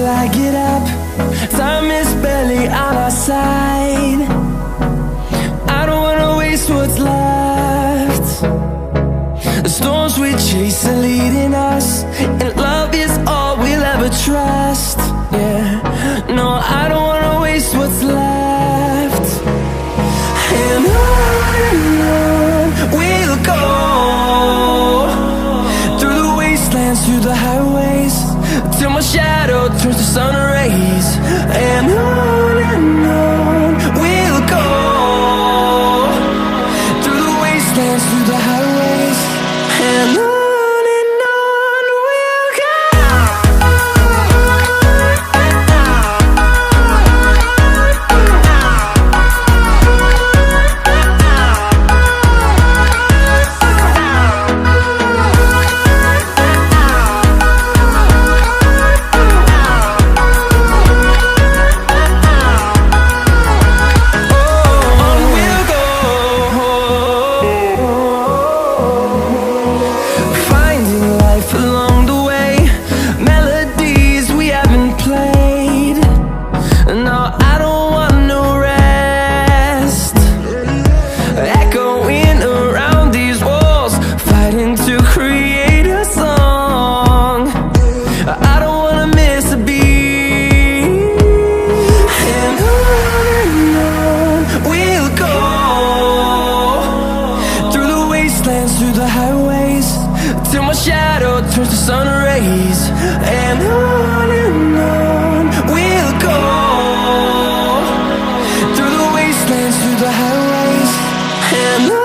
till I get up. Time is barely on our side. I don't wanna waste what's left. The storms we chase are leading us, and love is all we'll ever trust. Yeah, no, I don't wanna waste what's left. And on we'll go, through the wastelands, through the highways, till my shadow turns to sun rays. And on we'll go, through the wastelands, through the highways, and on. Through the highways, till my shadow turns to sun rays. And on we'll go, through the wastelands, through the highways, and on.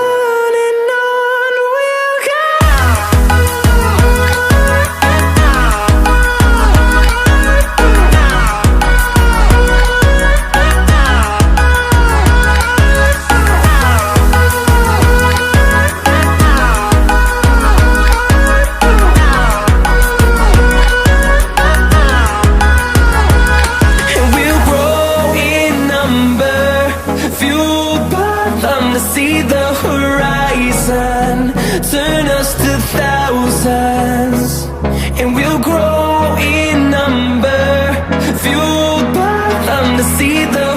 See the horizon turn us to thousands, and we'll grow in number, fueled by them to see the